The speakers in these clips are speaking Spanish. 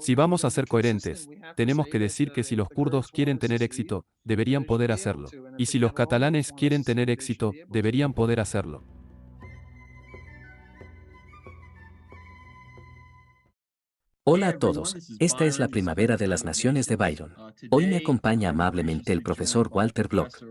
Si vamos a ser coherentes, tenemos que decir que si los kurdos quieren tener éxito, deberían poder hacerlo. Y si los catalanes quieren tener éxito, deberían poder hacerlo. Hola a todos, esta es la primavera de las naciones de Byron. Hoy me acompaña amablemente el profesor Walter Block.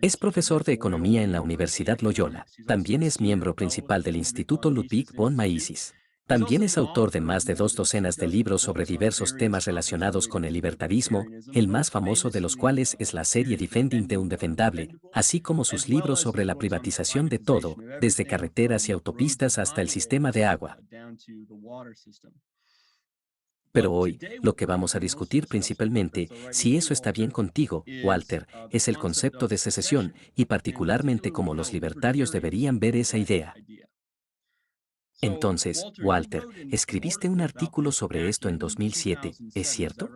Es profesor de economía en la Universidad Loyola. También es miembro principal del Instituto Ludwig von Mises. También es autor de más de 2 docenas de libros sobre diversos temas relacionados con el libertarismo, el más famoso de los cuales es la serie Defending the Undefendable, así como sus libros sobre la privatización de todo, desde carreteras y autopistas hasta el sistema de agua. Pero hoy, lo que vamos a discutir principalmente, si eso está bien contigo, Walter, es el concepto de secesión, y particularmente cómo los libertarios deberían ver esa idea. Entonces, Walter, escribiste un artículo sobre esto en 2007, ¿es cierto?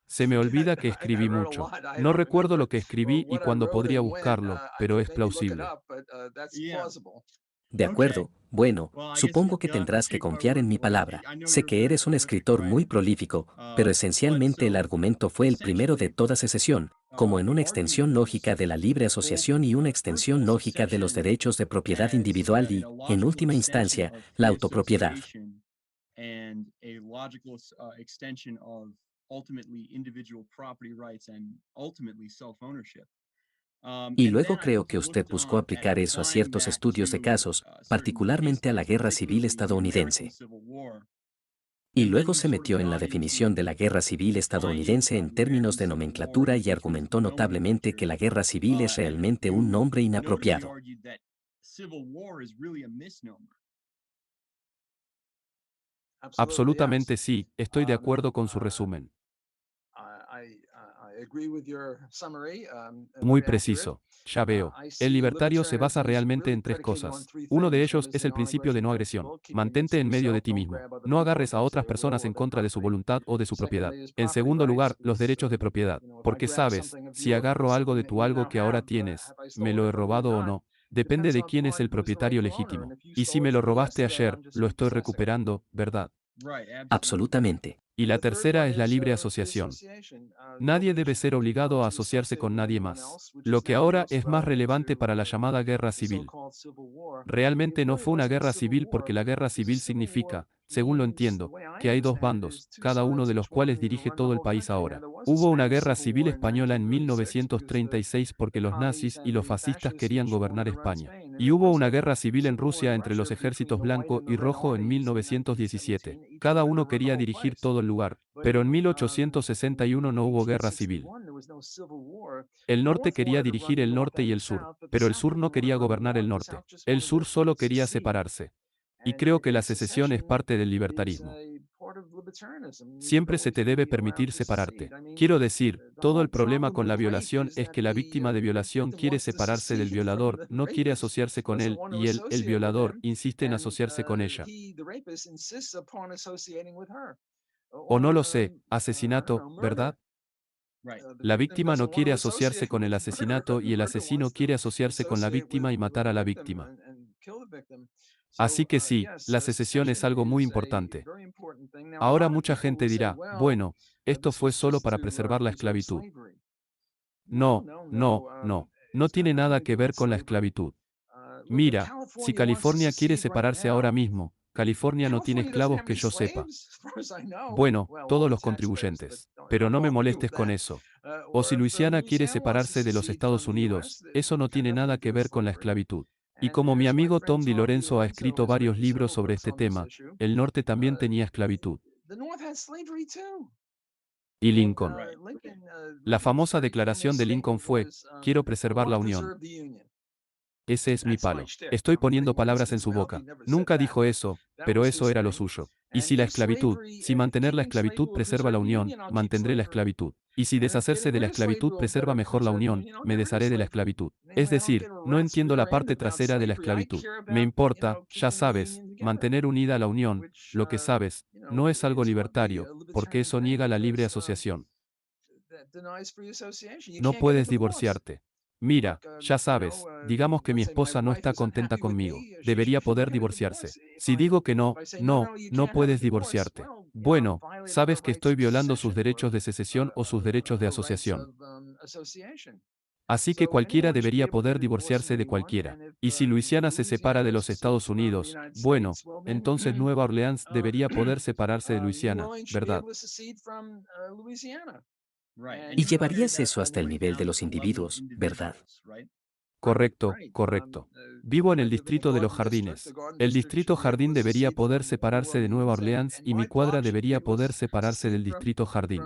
Se me olvida que escribí mucho. No recuerdo lo que escribí y cuándo podría buscarlo, pero es plausible. De acuerdo, bueno, supongo que tendrás que confiar en mi palabra. Sé que eres un escritor muy prolífico, pero esencialmente el argumento fue el primero de toda secesión, como en una extensión lógica de la libre asociación y una extensión lógica de los derechos de propiedad individual y, en última instancia, la autopropiedad. Y luego creo que usted buscó aplicar eso a ciertos estudios de casos, particularmente a la Guerra Civil estadounidense. Y luego se metió en la definición de la guerra civil estadounidense en términos de nomenclatura y argumentó notablemente que la guerra civil es realmente un nombre inapropiado. Absolutamente sí, estoy de acuerdo con su resumen. Muy preciso. Ya veo. El libertario se basa realmente en tres cosas. Uno de ellos es el principio de no agresión. Mantente en medio de ti mismo. No agarres a otras personas en contra de su voluntad o de su propiedad. En segundo lugar, los derechos de propiedad. Porque sabes, si agarro algo de tu algo que ahora tienes, ¿me lo he robado o no? Depende de quién es el propietario legítimo. Y si me lo robaste ayer, lo estoy recuperando, ¿verdad? Absolutamente. Y la tercera es la libre asociación. Nadie debe ser obligado a asociarse con nadie más. Lo que ahora es más relevante para la llamada guerra civil. Realmente no fue una guerra civil porque la guerra civil significa, según lo entiendo, que hay dos bandos, cada uno de los cuales dirige todo el país ahora. Hubo una guerra civil española en 1936 porque los nazis y los fascistas querían gobernar España. Y hubo una guerra civil en Rusia entre los ejércitos blanco y rojo en 1917. Cada uno quería dirigir todo el lugar, pero en 1861 no hubo guerra civil. El norte quería dirigir el norte y el sur, pero el sur no quería gobernar el norte. El sur solo quería separarse. Y creo que la secesión es parte del libertarismo. Siempre se te debe permitir separarte. Quiero decir, todo el problema con la violación es que la víctima de violación quiere separarse del violador, no quiere asociarse con él, y él, el violador, insiste en asociarse con ella. O no lo sé, asesinato, ¿verdad? La víctima no quiere asociarse con el asesinato y el asesino quiere asociarse con la víctima y matar a la víctima. Así que sí, la secesión es algo muy importante. Ahora mucha gente dirá, bueno, esto fue solo para preservar la esclavitud. No, no, no. No tiene nada que ver con la esclavitud. Mira, si California quiere separarse ahora mismo, California no tiene esclavos que yo sepa. Bueno, todos los contribuyentes. Pero no me molestes con eso. O si Luisiana quiere separarse de los Estados Unidos, eso no tiene nada que ver con la esclavitud. Y como mi amigo Tom Di Lorenzo ha escrito varios libros sobre este tema, el norte también tenía esclavitud. Y Lincoln. La famosa declaración de Lincoln fue, quiero preservar la Unión. Ese es mi palo. Estoy poniendo palabras en su boca. Nunca dijo eso, pero eso era lo suyo. Y si la esclavitud, si mantener la esclavitud preserva la unión, mantendré la esclavitud. Y si deshacerse de la esclavitud preserva mejor la unión, me desharé de la esclavitud. Es decir, no entiendo la parte trasera de la esclavitud. Me importa, ya sabes, mantener unida la unión, lo que sabes, no es algo libertario, porque eso niega la libre asociación. No puedes divorciarte. Mira, ya sabes, digamos que mi esposa no está contenta conmigo. Debería poder divorciarse. Si digo que no, no puedes divorciarte. Bueno, sabes que estoy violando sus derechos de secesión o sus derechos de asociación. Así que cualquiera debería poder divorciarse de cualquiera. Y si Luisiana se separa de los Estados Unidos, bueno, entonces Nueva Orleans debería poder separarse de Luisiana, ¿verdad? Y llevarías eso hasta el nivel de los individuos, ¿verdad? Correcto, correcto. Vivo en el distrito de los jardines. El distrito jardín debería poder separarse de Nueva Orleans y mi cuadra debería poder separarse del distrito jardín.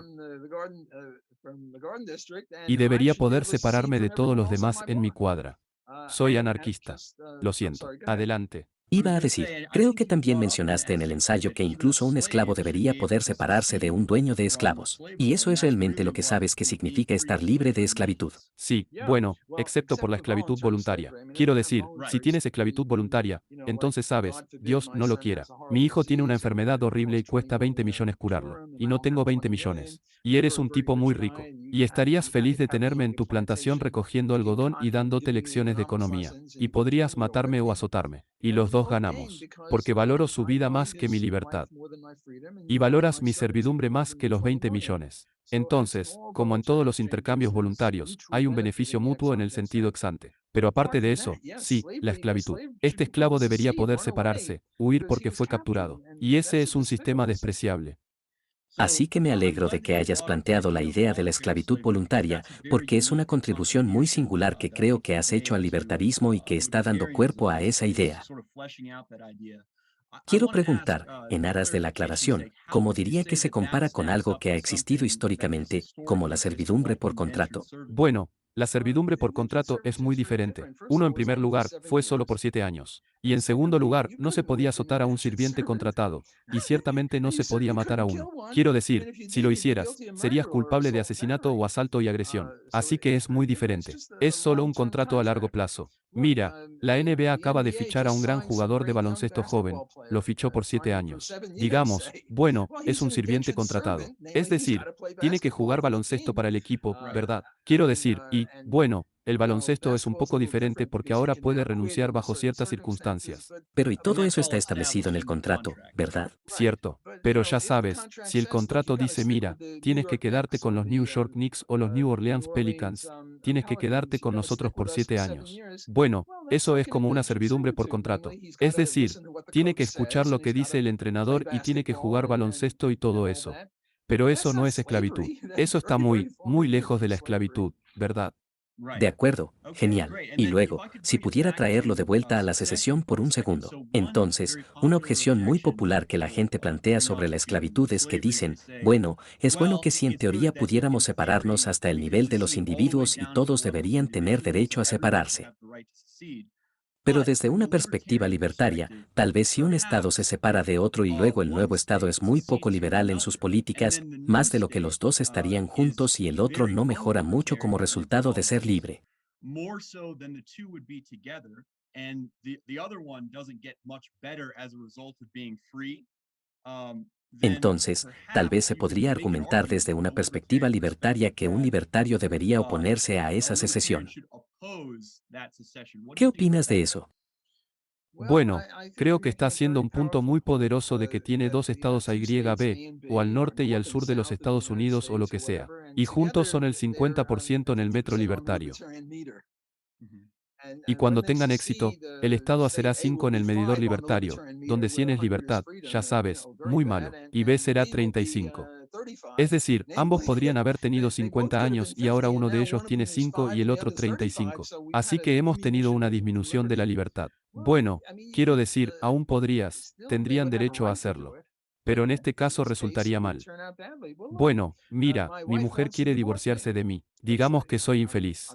Y debería poder separarme de todos los demás en mi cuadra. Soy anarquista. Lo siento. Adelante. Iba a decir, creo que también mencionaste en el ensayo que incluso un esclavo debería poder separarse de un dueño de esclavos. Y eso es realmente lo que sabes que significa estar libre de esclavitud. Sí, bueno, excepto por la esclavitud voluntaria. Quiero decir, si tienes esclavitud voluntaria, entonces sabes, Dios no lo quiera. Mi hijo tiene una enfermedad horrible y cuesta 20 millones curarlo. Y no tengo 20 millones. Y eres un tipo muy rico. Y estarías feliz de tenerme en tu plantación recogiendo algodón y dándote lecciones de economía. Y podrías matarme o azotarme. Y los dos ganamos. Porque valoro su vida más que mi libertad. Y valoras mi servidumbre más que los 20 millones. Entonces, como en todos los intercambios voluntarios, hay un beneficio mutuo en el sentido ex ante. Pero aparte de eso, sí, la esclavitud. Este esclavo debería poder separarse, huir porque fue capturado. Y ese es un sistema despreciable. Así que me alegro de que hayas planteado la idea de la esclavitud voluntaria, porque es una contribución muy singular que creo que has hecho al libertarismo y que está dando cuerpo a esa idea. Quiero preguntar, en aras de la aclaración, ¿cómo diría que se compara con algo que ha existido históricamente, como la servidumbre por contrato? Bueno, la servidumbre por contrato es muy diferente. Uno, en primer lugar, fue solo por 7 años. Y en segundo lugar, no se podía azotar a un sirviente contratado, y ciertamente no se podía matar a uno. Quiero decir, si lo hicieras, serías culpable de asesinato o asalto y agresión. Así que es muy diferente. Es solo un contrato a largo plazo. Mira, la NBA acaba de fichar a un gran jugador de baloncesto joven. Lo fichó por 7 años. Digamos, bueno, es un sirviente contratado. Es decir, tiene que jugar baloncesto para el equipo, ¿verdad? Quiero decir, y, bueno, el baloncesto es un poco diferente porque ahora puede renunciar bajo ciertas circunstancias. Pero y todo eso está establecido en el contrato, ¿verdad? Cierto. Pero ya sabes, si el contrato dice, mira, tienes que quedarte con los New York Knicks o los New Orleans Pelicans, tienes que quedarte con nosotros por 7 años. Bueno, eso es como una servidumbre por contrato. Es decir, tiene que escuchar lo que dice el entrenador y tiene que jugar baloncesto y todo eso. Pero eso no es esclavitud. Eso está muy, muy lejos de la esclavitud, ¿verdad? De acuerdo, genial. Y luego, si pudiera traerlo de vuelta a la secesión por un segundo. Entonces, una objeción muy popular que la gente plantea sobre la esclavitud es que dicen, bueno, es bueno que si en teoría pudiéramos separarnos hasta el nivel de los individuos y todos deberían tener derecho a separarse. Pero desde una perspectiva libertaria, tal vez si un Estado se separa de otro y luego el nuevo Estado es muy poco liberal en sus políticas, más de lo que los dos estarían juntos y el otro no mejora mucho como resultado de ser libre. Entonces, tal vez se podría argumentar desde una perspectiva libertaria que un libertario debería oponerse a esa secesión. ¿Qué opinas de eso? Bueno, creo que está haciendo un punto muy poderoso de que tiene dos estados A y B, o al norte y al sur de los Estados Unidos o lo que sea, y juntos son el 50% en el metro libertario. Y cuando tengan éxito, el estado A será 5 en el medidor libertario, donde 100 es libertad, ya sabes, muy malo, y B será 35. Es decir, ambos podrían haber tenido 50 años y ahora uno de ellos tiene 5 y el otro 35. Así que hemos tenido una disminución de la libertad. Bueno, quiero decir, aún tendrían derecho a hacerlo. Pero en este caso resultaría mal. Bueno, mira, mi mujer quiere divorciarse de mí. Digamos que soy infeliz.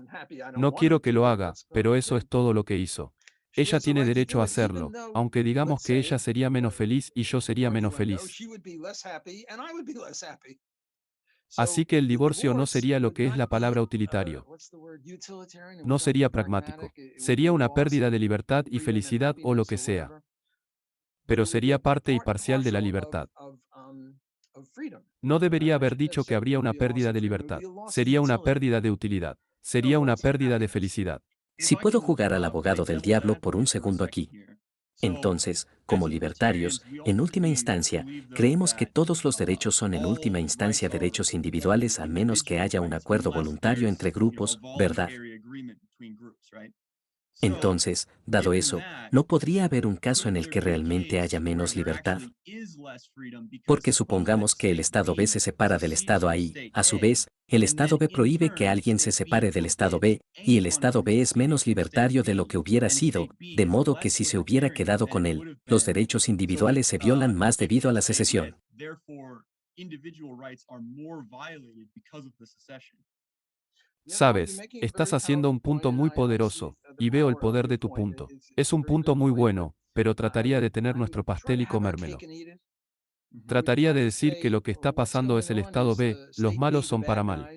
No quiero que lo haga, pero eso es todo lo que hizo. Ella tiene derecho a hacerlo, aunque digamos que ella sería menos feliz y yo sería menos feliz. Así que el divorcio no sería lo que es la palabra utilitario. No sería pragmático. Sería una pérdida de libertad y felicidad o lo que sea. Pero sería parte y parcial de la libertad. No debería haber dicho que habría una pérdida de libertad. Sería una pérdida de utilidad. Sería una pérdida de felicidad. Si puedo jugar al abogado del diablo por un segundo aquí. Entonces, como libertarios, en última instancia, creemos que todos los derechos son en última instancia derechos individuales a menos que haya un acuerdo voluntario entre grupos, ¿verdad? Entonces, dado eso, ¿no podría haber un caso en el que realmente haya menos libertad? Porque supongamos que el Estado B se separa del Estado A y, a su vez, el Estado B prohíbe que alguien se separe del Estado B, y el Estado B es menos libertario de lo que hubiera sido, de modo que si se hubiera quedado con él, los derechos individuales se violan más debido a la secesión. Sabes, estás haciendo un punto muy poderoso, y veo el poder de tu punto. Es un punto muy bueno, pero trataría de tener nuestro pastel y comérmelo. Trataría de decir que lo que está pasando es el estado B, los malos son para mal.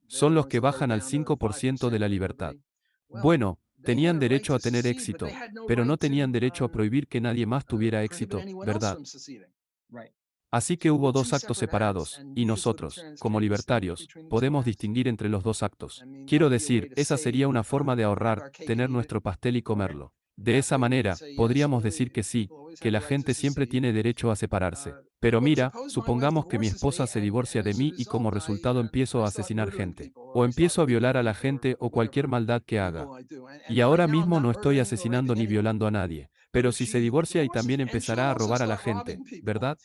Son los que bajan al 5% de la libertad. Bueno, tenían derecho a tener éxito, pero no tenían derecho a prohibir que nadie más tuviera éxito, ¿verdad? Así que hubo dos actos separados, y nosotros, como libertarios, podemos distinguir entre los dos actos. Quiero decir, esa sería una forma de ahorrar, tener nuestro pastel y comerlo. De esa manera, podríamos decir que sí, que la gente siempre tiene derecho a separarse. Pero mira, supongamos que mi esposa se divorcia de mí y como resultado empiezo a asesinar gente. O empiezo a violar a la gente o cualquier maldad que haga. Y ahora mismo no estoy asesinando ni violando a nadie. Pero si se divorcia y también empezará a robar a la gente, ¿verdad?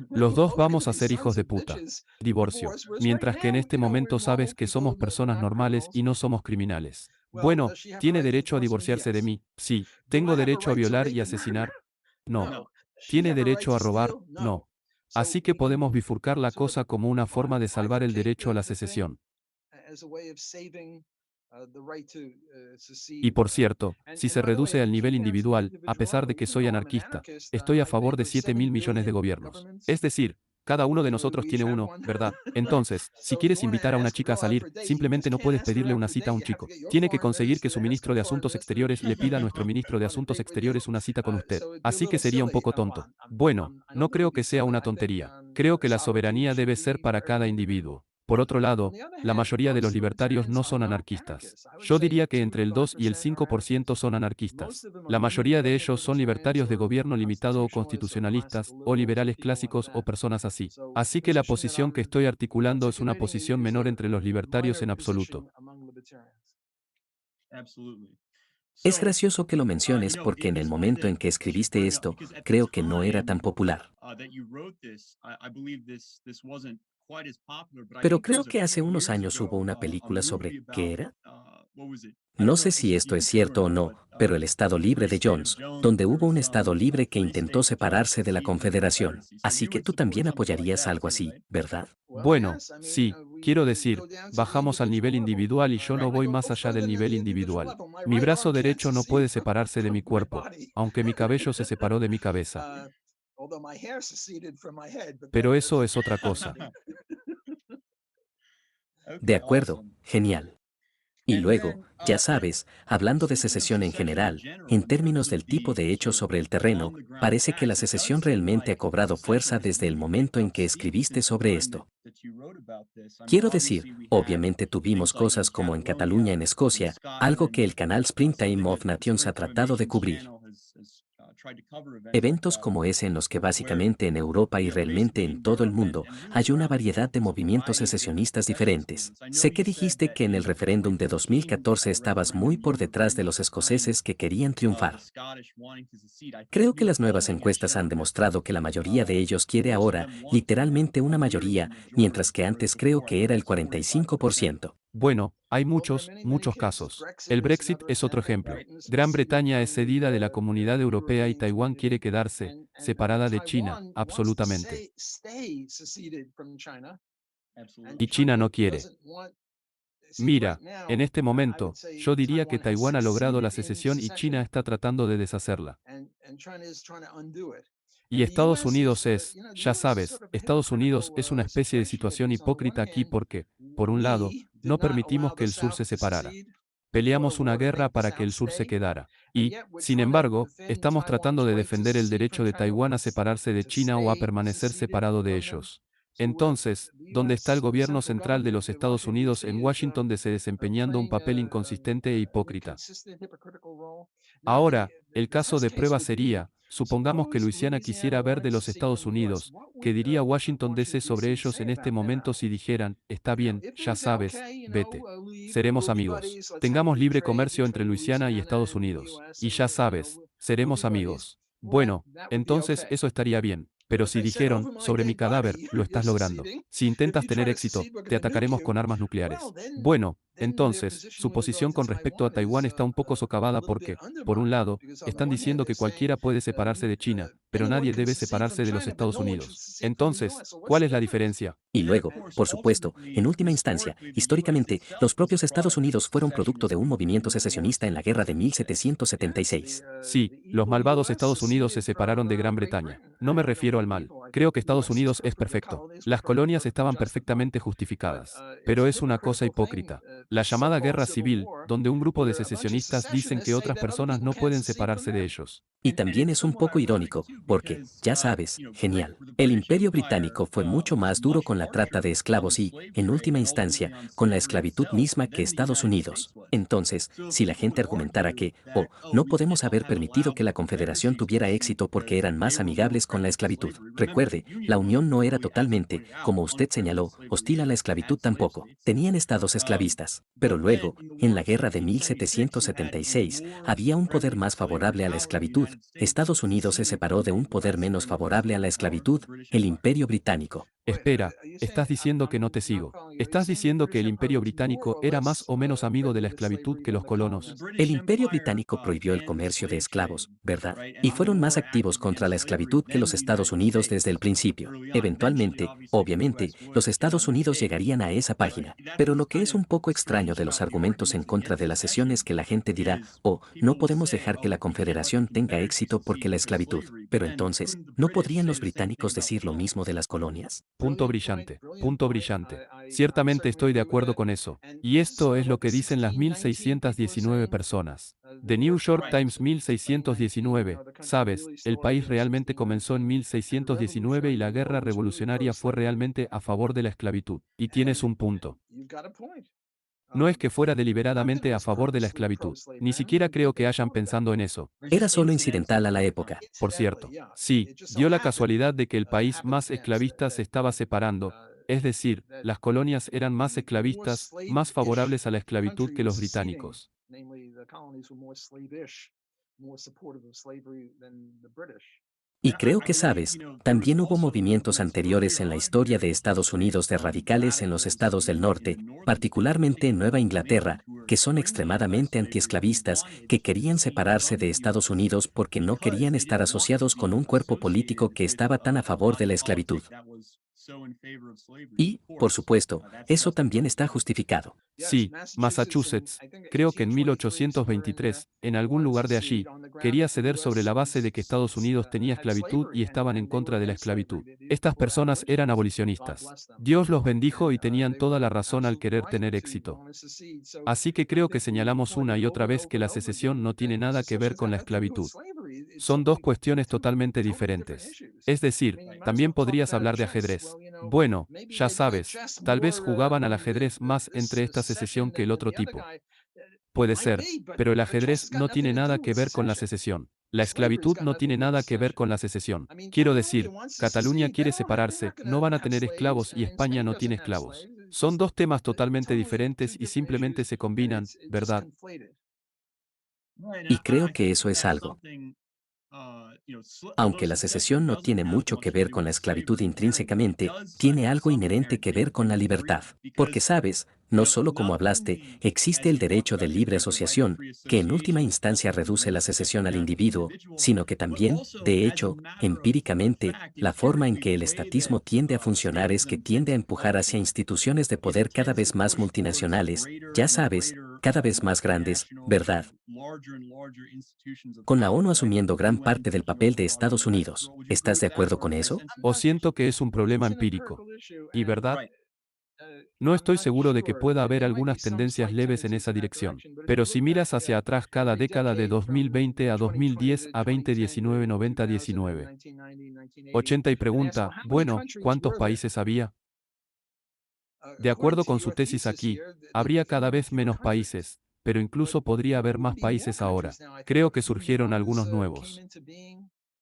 Los dos vamos a ser hijos de puta. Divorcio. Mientras que en este momento sabes que somos personas normales y no somos criminales. Bueno, ¿tiene derecho a divorciarse de mí? Sí. ¿Tengo derecho a violar y asesinar? No. ¿Tiene derecho a robar? No. Así que podemos bifurcar la cosa como una forma de salvar el derecho a la secesión. Y por cierto, si se reduce al nivel individual, a pesar de que soy anarquista, estoy a favor de 7.000 millones de gobiernos. Es decir, cada uno de nosotros tiene uno, ¿verdad? Entonces, si quieres invitar a una chica a salir, simplemente no puedes pedirle una cita a un chico. Tiene que conseguir que su ministro de Asuntos Exteriores le pida a nuestro ministro de Asuntos Exteriores una cita con usted. Así que sería un poco tonto. Bueno, no creo que sea una tontería. Creo que la soberanía debe ser para cada individuo. Por otro lado, la mayoría de los libertarios no son anarquistas. Yo diría que entre el 2 y el 5% son anarquistas. La mayoría de ellos son libertarios de gobierno limitado o constitucionalistas, o liberales clásicos o personas así. Así que la posición que estoy articulando es una posición menor entre los libertarios en absoluto. Es gracioso que lo menciones porque en el momento en que escribiste esto, creo que no era tan popular. Pero creo que hace unos años hubo una película sobre ¿qué era? No sé si esto es cierto o no, pero el Estado Libre de Jones, donde hubo un Estado libre que intentó separarse de la Confederación. Así que tú también apoyarías algo así, ¿verdad? Bueno, sí, quiero decir, bajamos al nivel individual y yo no voy más allá del nivel individual. Mi brazo derecho no puede separarse de mi cuerpo, aunque mi cabello se separó de mi cabeza. Pero eso es otra cosa. De acuerdo, genial. Y luego, ya sabes, hablando de secesión en general, en términos del tipo de hecho sobre el terreno, parece que la secesión realmente ha cobrado fuerza desde el momento en que escribiste sobre esto. Quiero decir, obviamente tuvimos cosas como en Cataluña en Escocia, algo que el canal Springtime of Nations ha tratado de cubrir. Eventos como ese en los que básicamente en Europa y realmente en todo el mundo hay una variedad de movimientos secesionistas diferentes. Sé que dijiste que en el referéndum de 2014 estabas muy por detrás de los escoceses que querían triunfar. Creo que las nuevas encuestas han demostrado que la mayoría de ellos quiere ahora literalmente una mayoría, mientras que antes creo que era el 45%. Bueno, hay muchos, muchos casos. El Brexit es otro ejemplo. Gran Bretaña es cedida de la Comunidad Europea y Taiwán quiere quedarse, separada de China, absolutamente. Y China no quiere. Mira, en este momento, yo diría que Taiwán ha logrado la secesión y China está tratando de deshacerla. Y Estados Unidos es, ya sabes, Estados Unidos es una especie de situación hipócrita aquí porque, por un lado, no permitimos que el sur se separara. Peleamos una guerra para que el sur se quedara. Y, sin embargo, estamos tratando de defender el derecho de Taiwán a separarse de China o a permanecer separado de ellos. Entonces, ¿dónde está el gobierno central de los Estados Unidos en Washington DC desempeñando un papel inconsistente e hipócrita? Ahora, el caso de prueba sería, supongamos que Luisiana quisiera ver de los Estados Unidos, ¿qué diría Washington DC sobre ellos en este momento si dijeran, está bien, ya sabes, vete? Seremos amigos. Tengamos libre comercio entre Luisiana y Estados Unidos. Y ya sabes, seremos amigos. Bueno, entonces eso estaría bien. Pero si dijeron, sobre mi cadáver, lo estás logrando. Si intentas tener éxito, te atacaremos con armas nucleares. Bueno, entonces, su posición con respecto a Taiwán está un poco socavada porque, por un lado, están diciendo que cualquiera puede separarse de China, pero nadie debe separarse de los Estados Unidos. Entonces, ¿cuál es la diferencia? Y luego, por supuesto, en última instancia, históricamente, los propios Estados Unidos fueron producto de un movimiento secesionista en la guerra de 1776. Sí, los malvados Estados Unidos se separaron de Gran Bretaña. No me refiero al mal. Creo que Estados Unidos es perfecto. Las colonias estaban perfectamente justificadas. Pero es una cosa hipócrita. La llamada guerra civil, donde un grupo de secesionistas dicen que otras personas no pueden separarse de ellos. Y también es un poco irónico, porque, ya sabes, genial, el Imperio Británico fue mucho más duro con la trata de esclavos y, en última instancia, con la esclavitud misma que Estados Unidos. Entonces, si la gente argumentara que, no podemos haber permitido que la Confederación tuviera éxito porque eran más amigables con la esclavitud. Recuerde, la Unión no era totalmente, como usted señaló, hostil a la esclavitud tampoco. Tenían estados esclavistas. Pero luego, en la guerra de 1776, había un poder más favorable a la esclavitud. Estados Unidos se separó de un poder menos favorable a la esclavitud, el Imperio Británico. Espera, estás diciendo que no te sigo. Estás diciendo que el Imperio Británico era más o menos amigo de la esclavitud que los colonos. El Imperio Británico prohibió el comercio de esclavos, ¿verdad? Y fueron más activos contra la esclavitud que los Estados Unidos desde el principio. Eventualmente, obviamente, los Estados Unidos llegarían a esa página. Pero lo que es un poco extraño de los argumentos en contra de la cesión es que la gente dirá, no podemos dejar que la Confederación tenga éxito porque la esclavitud. Pero entonces, ¿no podrían los británicos decir lo mismo de las colonias? Punto brillante, punto brillante. Ciertamente estoy de acuerdo con eso. Y esto es lo que dicen las 1619 personas. The New York Times 1619. Sabes, el país realmente comenzó en 1619 y la guerra revolucionaria fue realmente a favor de la esclavitud. Y tienes un punto. No es que fuera deliberadamente a favor de la esclavitud. Ni siquiera creo que hayan pensado en eso. Era solo incidental a la época. Por cierto, sí, dio la casualidad de que el país más esclavista se estaba separando, es decir, las colonias eran más esclavistas, más favorables a la esclavitud que los británicos. Y creo que sabes, también hubo movimientos anteriores en la historia de Estados Unidos de radicales en los estados del norte, particularmente en Nueva Inglaterra, que son extremadamente antiesclavistas, que querían separarse de Estados Unidos porque no querían estar asociados con un cuerpo político que estaba tan a favor de la esclavitud. Y, por supuesto, eso también está justificado. Sí, Massachusetts, creo que en 1823, en algún lugar de allí, quería ceder sobre la base de que Estados Unidos tenía esclavitud y estaban en contra de la esclavitud. Estas personas eran abolicionistas. Dios los bendijo y tenían toda la razón al querer tener éxito. Así que creo que señalamos una y otra vez que la secesión no tiene nada que ver con la esclavitud. Son dos cuestiones totalmente diferentes. Es decir, también podrías hablar de ajedrez. Bueno, ya sabes, tal vez jugaban al ajedrez más entre esta secesión que el otro tipo. Puede ser, pero el ajedrez no tiene nada que ver con la secesión. La esclavitud no tiene nada que ver con la secesión. Quiero decir, Cataluña quiere separarse, no van a tener esclavos y España no tiene esclavos. Son dos temas totalmente diferentes y simplemente se combinan, ¿verdad? Y creo que eso es algo. Aunque la secesión no tiene mucho que ver con la esclavitud intrínsecamente, tiene algo inherente que ver con la libertad. Porque sabes, no solo como hablaste, existe el derecho de libre asociación, que en última instancia reduce la secesión al individuo, sino que también, de hecho, empíricamente, la forma en que el estatismo tiende a funcionar es que tiende a empujar hacia instituciones de poder cada vez más multinacionales, ya sabes, cada vez más grandes, ¿verdad? Con la ONU asumiendo gran parte del papel de Estados Unidos. ¿Estás de acuerdo con eso? O siento que es un problema empírico. ¿Y verdad? No estoy seguro de que pueda haber algunas tendencias leves en esa dirección. Pero si miras hacia atrás cada década de 2020 a 2010 a 2019, 90, 19, 80 y pregunta, bueno, ¿cuántos países había? De acuerdo con su tesis aquí, habría cada vez menos países, pero incluso podría haber más países ahora. Creo que surgieron algunos nuevos.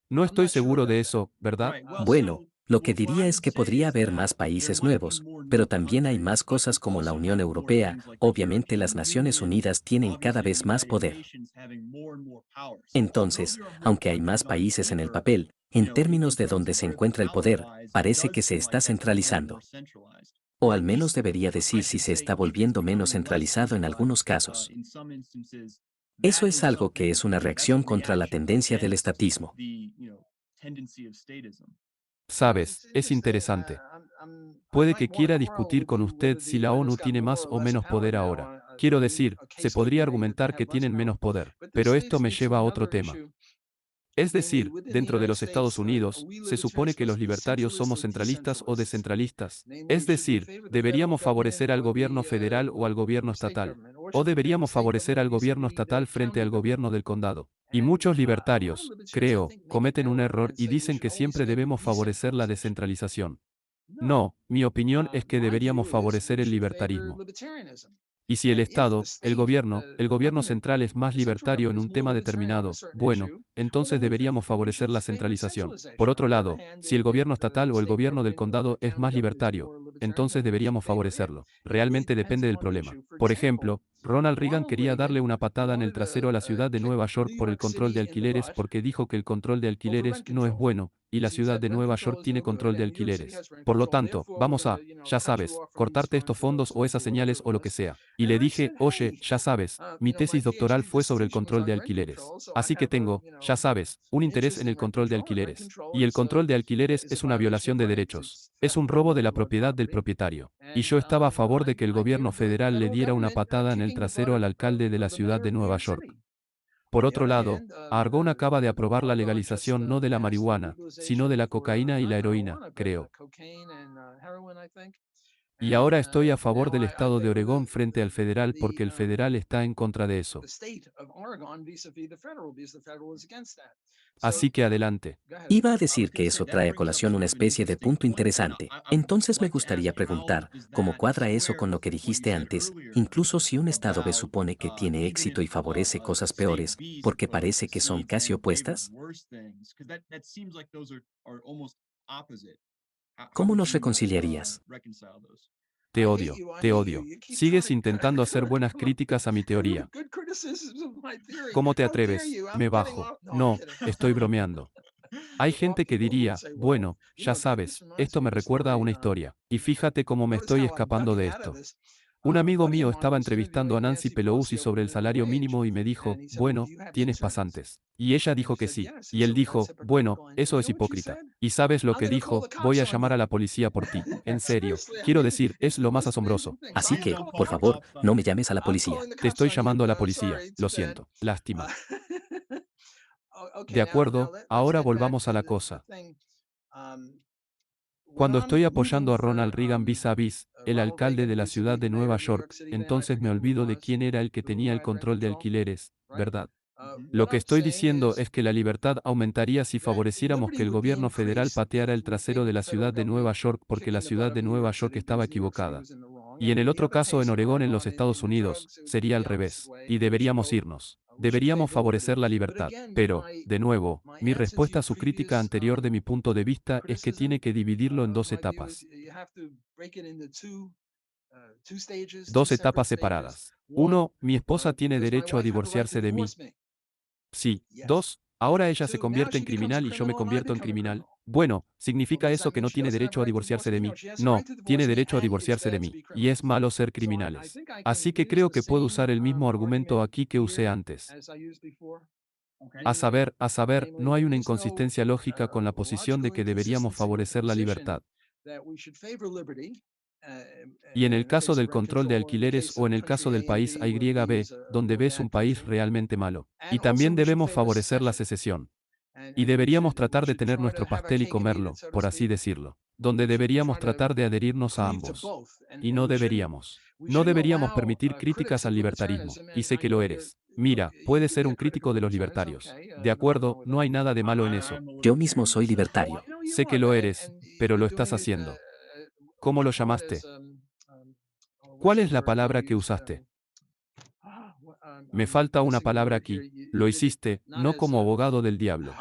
No estoy seguro de eso, ¿verdad? Bueno, lo que diría es que podría haber más países nuevos, pero también hay más cosas como la Unión Europea, obviamente las Naciones Unidas tienen cada vez más poder. Entonces, aunque hay más países en el papel, en términos de dónde se encuentra el poder, parece que se está centralizando. O al menos debería decir si se está volviendo menos centralizado en algunos casos. Eso es algo que es una reacción contra la tendencia del estatismo. Sabes, es interesante. Puede que quiera discutir con usted si la ONU tiene más o menos poder ahora. Quiero decir, se podría argumentar que tienen menos poder, pero esto me lleva a otro tema. Es decir, dentro de los Estados Unidos, se supone que los libertarios somos centralistas o descentralistas. Es decir, deberíamos favorecer al gobierno federal o al gobierno estatal. O deberíamos favorecer al gobierno estatal frente al gobierno del condado. Y muchos libertarios, creo, cometen un error y dicen que siempre debemos favorecer la descentralización. No, mi opinión es que deberíamos favorecer el libertarismo. Y si el gobierno central es más libertario en un tema determinado, bueno, entonces deberíamos favorecer la centralización. Por otro lado, si el gobierno estatal o el gobierno del condado es más libertario, entonces deberíamos favorecerlo. Realmente depende del problema. Por ejemplo, Ronald Reagan quería darle una patada en el trasero a la ciudad de Nueva York por el control de alquileres porque dijo que el control de alquileres no es bueno, y la ciudad de Nueva York tiene control de alquileres. Por lo tanto, vamos a, ya sabes, cortarte estos fondos o esas señales o lo que sea. Y le dije, oye, ya sabes, mi tesis doctoral fue sobre el control de alquileres. Así que tengo, ya sabes, un interés en el control de alquileres. Y el control de alquileres es una violación de derechos. Es un robo de la propiedad del propietario. Y yo estaba a favor de que el gobierno federal le diera una patada en el trasero al alcalde de la ciudad de Nueva York. Por otro lado, Argonne acaba de aprobar la legalización no de la marihuana, sino de la cocaína y la heroína, creo. Y ahora estoy a favor del estado de Oregón frente al federal porque el federal está en contra de eso. Así que adelante. Iba a decir que eso trae a colación una especie de punto interesante. Entonces me gustaría preguntar, ¿cómo cuadra eso con lo que dijiste antes? Incluso si un Estado B supone que tiene éxito y favorece cosas peores, porque parece que son casi opuestas? ¿Cómo nos reconciliarías? Te odio, te odio. Sigues intentando hacer buenas críticas a mi teoría. ¿Cómo te atreves? Me bajo. No, estoy bromeando. Hay gente que diría, bueno, ya sabes, esto me recuerda a una historia. Y fíjate cómo me estoy escapando de esto. Un amigo mío estaba entrevistando a Nancy Pelosi sobre el salario mínimo y me dijo, bueno, ¿tienes pasantes? Y ella dijo que sí. Y él dijo, bueno, eso es hipócrita. ¿Y sabes lo que dijo? Voy a llamar a la policía por ti. En serio. Quiero decir, es lo más asombroso. Así que, por favor, no me llames a la policía. Te estoy llamando a la policía. Lo siento. Lástima. De acuerdo, ahora volvamos a la cosa. Cuando estoy apoyando a Ronald Reagan vis a vis, el alcalde de la ciudad de Nueva York, entonces me olvido de quién era el que tenía el control de alquileres, ¿verdad? Lo que estoy diciendo es que la libertad aumentaría si favoreciéramos que el gobierno federal pateara el trasero de la ciudad de Nueva York porque la ciudad de Nueva York estaba equivocada. Y en el otro caso en Oregón en los Estados Unidos, sería al revés. Y deberíamos irnos. Deberíamos favorecer la libertad. Pero, de nuevo, mi respuesta a su crítica anterior de mi punto de vista es que tiene que dividirlo en dos etapas. Dos etapas separadas. Uno, mi esposa tiene derecho a divorciarse de mí. Sí. Dos, ahora ella se convierte en criminal y yo me convierto en criminal. Bueno, ¿significa eso que no tiene derecho a divorciarse de mí? No, tiene derecho a divorciarse de mí. Y es malo ser criminales. Así que creo que puedo usar el mismo argumento aquí que usé antes. A saber, no hay una inconsistencia lógica con la posición de que deberíamos favorecer la libertad. Y en el caso del control de alquileres o en el caso del país AYB, donde B es un país realmente malo. Y también debemos favorecer la secesión. Y deberíamos tratar de tener nuestro pastel y comerlo, por así decirlo. Donde deberíamos tratar de adherirnos a ambos. Y no deberíamos. No deberíamos permitir críticas al libertarismo, y sé que lo eres. Mira, puedes ser un crítico de los libertarios. De acuerdo, no hay nada de malo en eso. Yo mismo soy libertario. Sé que lo eres, pero lo estás haciendo. ¿Cómo lo llamaste? ¿Cuál es la palabra que usaste? Me falta una palabra aquí. Lo hiciste, no como abogado del diablo.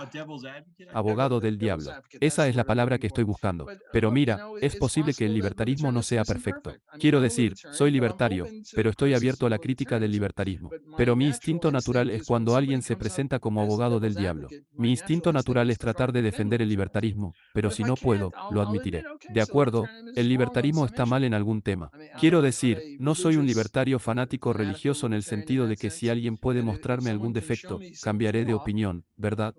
Abogado del diablo. Esa es la palabra que estoy buscando. Pero mira, es posible que el libertarismo no sea perfecto. Quiero decir, soy libertario, pero estoy abierto a la crítica del libertarismo. Pero mi instinto natural es cuando alguien se presenta como abogado del diablo. Mi instinto natural es tratar de defender el libertarismo, pero si no puedo, lo admitiré. De acuerdo, el libertarismo está mal en algún tema. Quiero decir, no soy un libertario fanático religioso en el sentido de que si alguien puede mostrarme algún defecto, cambiaré de opinión, ¿verdad?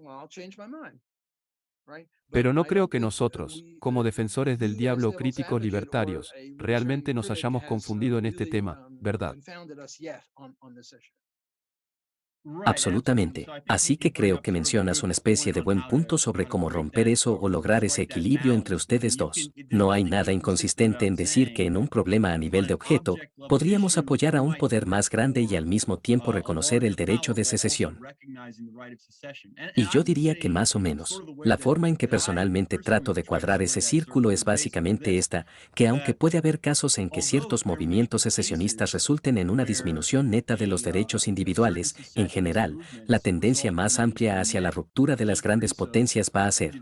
Pero no creo que nosotros, como defensores del diablo o críticos libertarios, realmente nos hayamos confundido en este tema, ¿verdad? Absolutamente. Así que creo que mencionas una especie de buen punto sobre cómo romper eso o lograr ese equilibrio entre ustedes dos. No hay nada inconsistente en decir que en un problema a nivel de objeto, podríamos apoyar a un poder más grande y al mismo tiempo reconocer el derecho de secesión. Y yo diría que más o menos. La forma en que personalmente trato de cuadrar ese círculo es básicamente esta, que aunque puede haber casos en que ciertos movimientos secesionistas resulten en una disminución neta de los derechos individuales, en general, la tendencia más amplia hacia la ruptura de las grandes potencias va a ser.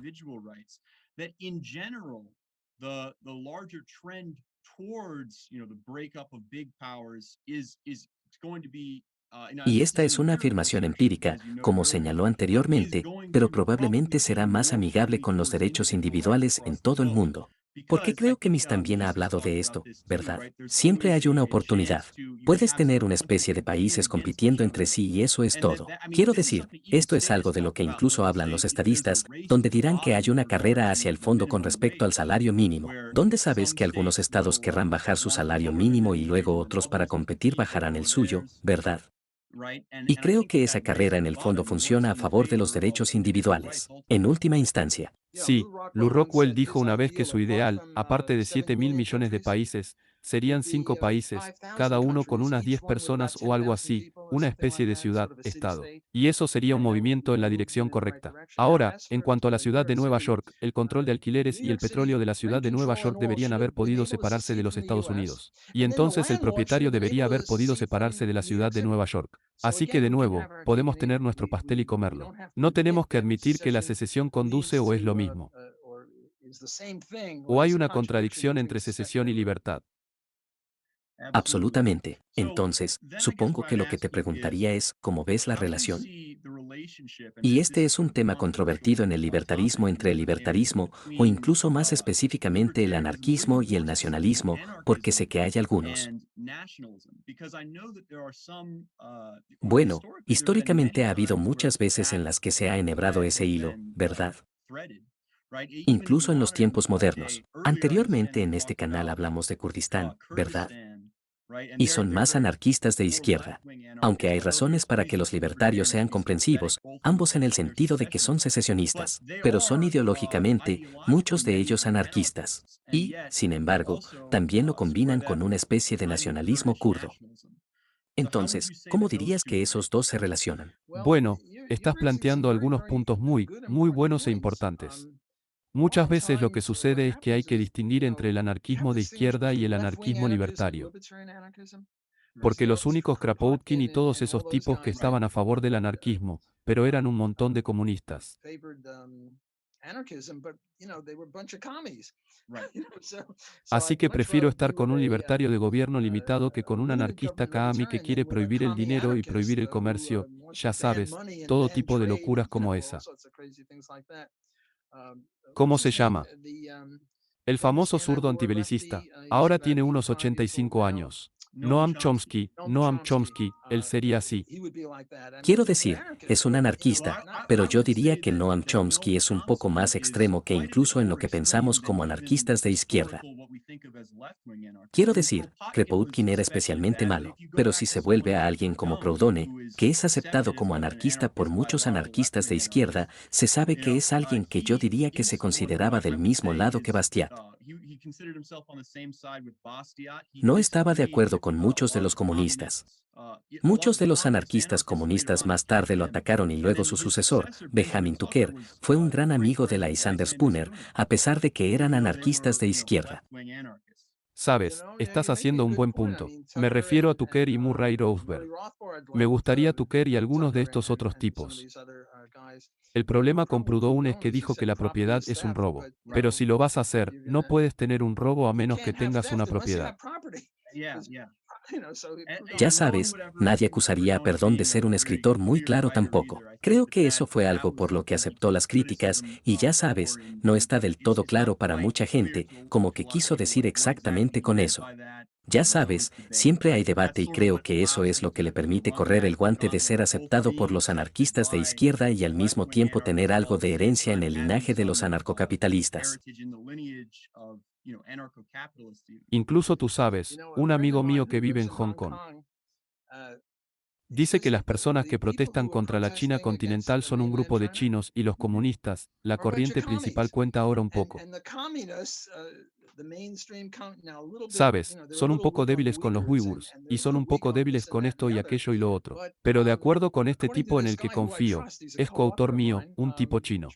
Y esta es una afirmación empírica, como señaló anteriormente, pero probablemente será más amigable con los derechos individuales en todo el mundo. Porque creo que Miss también ha hablado de esto, ¿verdad? Siempre hay una oportunidad. Puedes tener una especie de países compitiendo entre sí y eso es todo. Quiero decir, esto es algo de lo que incluso hablan los estadistas, donde dirán que hay una carrera hacia el fondo con respecto al salario mínimo, donde sabes que algunos estados querrán bajar su salario mínimo y luego otros para competir bajarán el suyo, ¿verdad? Y creo que esa carrera en el fondo funciona a favor de los derechos individuales, en última instancia. Sí, Lou Rockwell dijo una vez que su ideal, aparte de 7.000 millones de países, serían 5 países, cada uno con unas 10 personas o algo así, una especie de ciudad-estado. Y eso sería un movimiento en la dirección correcta. Ahora, en cuanto a la ciudad de Nueva York, el control de alquileres y el petróleo de la ciudad de Nueva York deberían haber podido separarse de los Estados Unidos. Y entonces el propietario debería haber podido separarse de la ciudad de Nueva York. Así que de nuevo, podemos tener nuestro pastel y comerlo. No tenemos que admitir que la secesión conduce o es lo mismo. O hay una contradicción entre secesión y libertad. Absolutamente. Entonces, supongo que lo que te preguntaría es, ¿cómo ves la relación? Y este es un tema controvertido en el libertarismo entre el libertarismo, o incluso más específicamente el anarquismo y el nacionalismo, porque sé que hay algunos. Bueno, históricamente ha habido muchas veces en las que se ha enhebrado ese hilo, ¿verdad? Incluso en los tiempos modernos. Anteriormente en este canal hablamos de Kurdistán, ¿verdad? Y son más anarquistas de izquierda. Aunque hay razones para que los libertarios sean comprensivos, ambos en el sentido de que son secesionistas, pero son ideológicamente, muchos de ellos anarquistas. Y, sin embargo, también lo combinan con una especie de nacionalismo kurdo. Entonces, ¿cómo dirías que esos dos se relacionan? Bueno, estás planteando algunos puntos muy buenos e importantes. Muchas veces lo que sucede es que hay que distinguir entre el anarquismo de izquierda y el anarquismo libertario. Porque los únicos Kropotkin y todos esos tipos que estaban a favor del anarquismo, pero eran un montón de comunistas. Así que prefiero estar con un libertario de gobierno limitado que con un anarquista Kaami que quiere prohibir el dinero y prohibir el comercio, ya sabes, todo tipo de locuras como esa. ¿Cómo se llama? El famoso zurdo antibelicista. Ahora tiene unos 85 años. Noam Chomsky, él sería así. Quiero decir, es un anarquista, pero yo diría que Noam Chomsky es un poco más extremo que incluso en lo que pensamos como anarquistas de izquierda. Quiero decir, Kropotkin era especialmente malo, pero si se vuelve a alguien como Proudhone, que es aceptado como anarquista por muchos anarquistas de izquierda, se sabe que es alguien que yo diría que se consideraba del mismo lado que Bastiat. No estaba de acuerdo con muchos de los comunistas. Muchos de los anarquistas comunistas más tarde lo atacaron y luego su sucesor, Benjamin Tucker, fue un gran amigo de Lysander Spooner, a pesar de que eran anarquistas de izquierda. Sabes, estás haciendo un buen punto. Me refiero a Tucker y Murray Rothbard. Me gustaría Tucker y algunos de estos otros tipos. El problema con Proudhone es que dijo que la propiedad es un robo. Pero si lo vas a hacer, no puedes tener un robo a menos que tengas una propiedad. Ya sabes, nadie acusaría a Proudhone de ser un escritor muy claro tampoco. Creo que eso fue algo por lo que aceptó las críticas, y ya sabes, no está del todo claro para mucha gente, como que quiso decir exactamente con eso. Ya sabes, siempre hay debate y creo que eso es lo que le permite correr el guante de ser aceptado por los anarquistas de izquierda y al mismo tiempo tener algo de herencia en el linaje de los anarcocapitalistas. Incluso tú sabes, un amigo mío que vive en Hong Kong dice que las personas que protestan contra la China continental son un grupo de chinos y los comunistas, la corriente principal cuenta ahora un poco. Sabes, son un poco débiles con los uigurs, y son un poco débiles con esto y aquello y lo otro. Pero de acuerdo con este tipo en el que confío, es coautor mío, un tipo chino.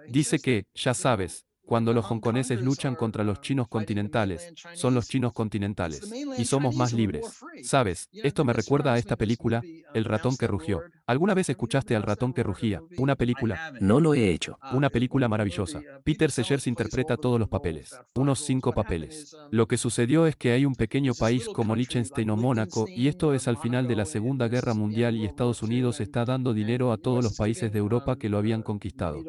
Dice que, ya sabes, cuando los hongkoneses luchan contra los chinos continentales, son los chinos continentales. Y somos más libres. Sabes, esto me recuerda a esta película, El ratón que rugió. ¿Alguna vez escuchaste al ratón que rugía? Una película. No lo he hecho. Una película maravillosa. Peter Sellers interpreta todos los papeles. Unos 5 papeles. Lo que sucedió es que hay un pequeño país como Liechtenstein o Mónaco, y esto es al final de la Segunda Guerra Mundial y Estados Unidos está dando dinero a todos los países de Europa que lo habían conquistado.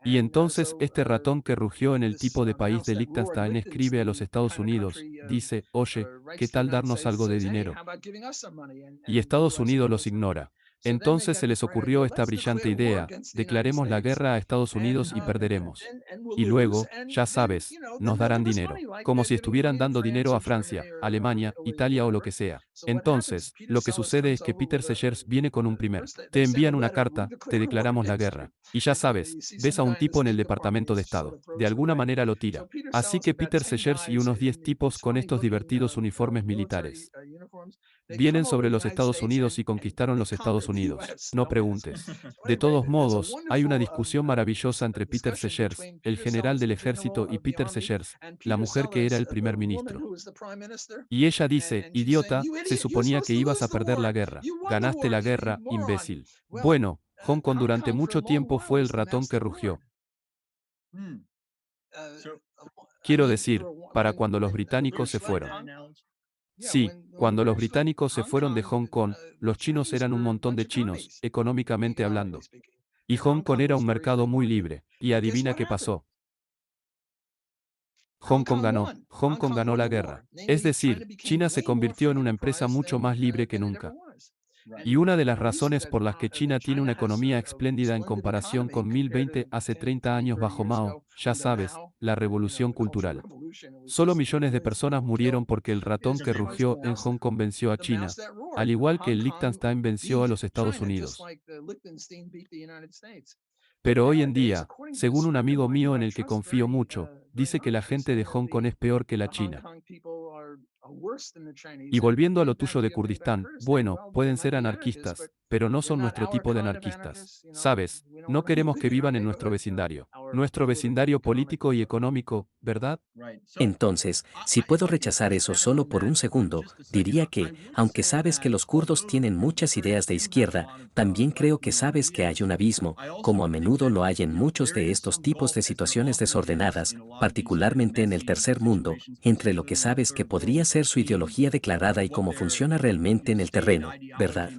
Y entonces este ratón que rugió en el tipo de país de Liechtenstein escribe a los Estados Unidos, dice, oye, ¿qué tal darnos algo de dinero? Y Estados Unidos los ignora. Entonces se les ocurrió esta brillante idea, declaremos la guerra a Estados Unidos y perderemos. Y luego, ya sabes, nos darán dinero, como si estuvieran dando dinero a Francia, Alemania, Italia o lo que sea. Entonces, lo que sucede es que Peter Sellers viene con un primer. Te envían una carta, te declaramos la guerra. Y ya sabes, ves a un tipo en el Departamento de Estado. De alguna manera lo tira. Así que Peter Sellers y unos 10 tipos con estos divertidos uniformes militares vienen sobre los Estados Unidos y conquistaron los Estados Unidos. No preguntes. De todos modos, hay una discusión maravillosa entre Peter Sellers, el general del ejército, y Peter Sellers, la mujer que era el primer ministro. Y ella dice, idiota, se suponía que ibas a perder la guerra. Ganaste la guerra, imbécil. Bueno, Hong Kong durante mucho tiempo fue el ratón que rugió. Quiero decir, para cuando los británicos se fueron. Sí, cuando los británicos se fueron de Hong Kong, los chinos eran un montón de chinos, económicamente hablando. Y Hong Kong era un mercado muy libre. Y adivina qué pasó. Hong Kong ganó la guerra. Es decir, China se convirtió en una empresa mucho más libre que nunca. Y una de las razones por las que China tiene una economía espléndida en comparación con 1020 hace 30 años bajo Mao, ya sabes, la revolución cultural. Solo millones de personas murieron porque el ratón que rugió en Hong Kong venció a China, al igual que el Liechtenstein venció a los Estados Unidos. Pero hoy en día, según un amigo mío en el que confío mucho, dice que la gente de Hong Kong es peor que la China. Y volviendo a lo tuyo de Kurdistán, bueno, pueden ser anarquistas, pero no son nuestro tipo de anarquistas. Sabes, no queremos que vivan en nuestro vecindario político y económico, ¿verdad? Entonces, si puedo rechazar eso solo por un segundo, diría que, aunque sabes que los kurdos tienen muchas ideas de izquierda, también creo que sabes que hay un abismo, como a menudo lo hay en muchos de estos tipos de situaciones desordenadas, particularmente en el tercer mundo, entre lo que sabes que podría ser su ideología declarada y cómo funciona realmente en el terreno, ¿verdad?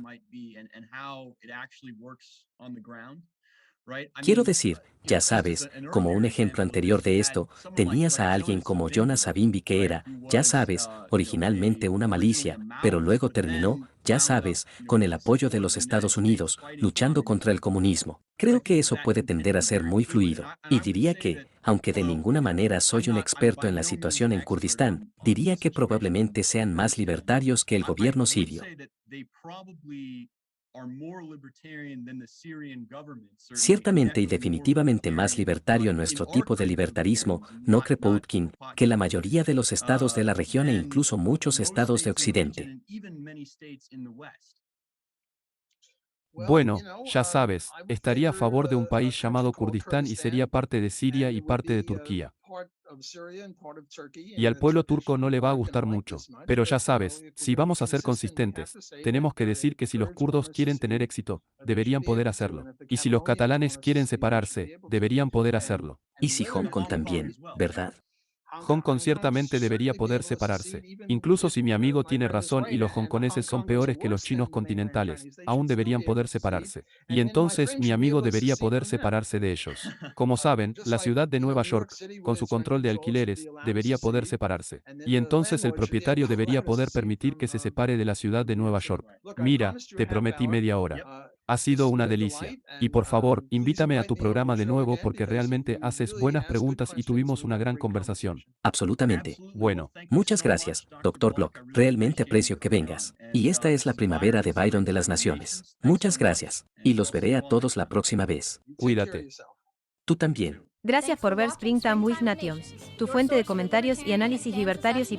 Quiero decir, ya sabes, como un ejemplo anterior de esto, tenías a alguien como Jonas Savimbi que era, ya sabes, originalmente una malicia, pero luego terminó, ya sabes, con el apoyo de los Estados Unidos, luchando contra el comunismo. Creo que eso puede tender a ser muy fluido, y diría que, aunque de ninguna manera soy un experto en la situación en Kurdistán, diría que probablemente sean más libertarios que el gobierno sirio. Ciertamente y definitivamente más libertario nuestro tipo de libertarismo, no Kropotkin, que la mayoría de los estados de la región e incluso muchos estados de Occidente. Bueno, ya sabes, estaría a favor de un país llamado Kurdistán y sería parte de Siria y parte de Turquía. Y al pueblo turco no le va a gustar mucho. Pero ya sabes, si vamos a ser consistentes, tenemos que decir que si los kurdos quieren tener éxito, deberían poder hacerlo. Y si los catalanes quieren separarse, deberían poder hacerlo. Y si Hong Kong también, ¿verdad? Hong Kong ciertamente debería poder separarse. Incluso si mi amigo tiene razón y los hongkoneses son peores que los chinos continentales, aún deberían poder separarse. Y entonces mi amigo debería poder separarse de ellos. Como saben, la ciudad de Nueva York, con su control de alquileres, debería poder separarse. Y entonces el propietario debería poder permitir que se separe de la ciudad de Nueva York. Mira, te prometí media hora. Ha sido una delicia. Y por favor, invítame a tu programa de nuevo porque realmente haces buenas preguntas y tuvimos una gran conversación. Absolutamente. Bueno, Muchas gracias, Dr. Block. Realmente aprecio que vengas. Y esta es la primavera de Byron de las Naciones. Muchas gracias. Y los veré a todos la próxima vez. cuídate. Tú también. Gracias por ver Springtime with Nations, tu fuente de comentarios y análisis libertarios y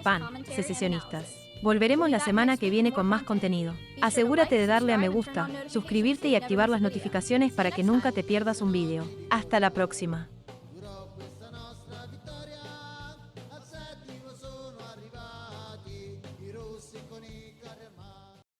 secesionistas. Volveremos la semana que viene con más contenido. Asegúrate de darle a me gusta, suscribirte y activar las notificaciones para que nunca te pierdas un vídeo. Hasta la próxima.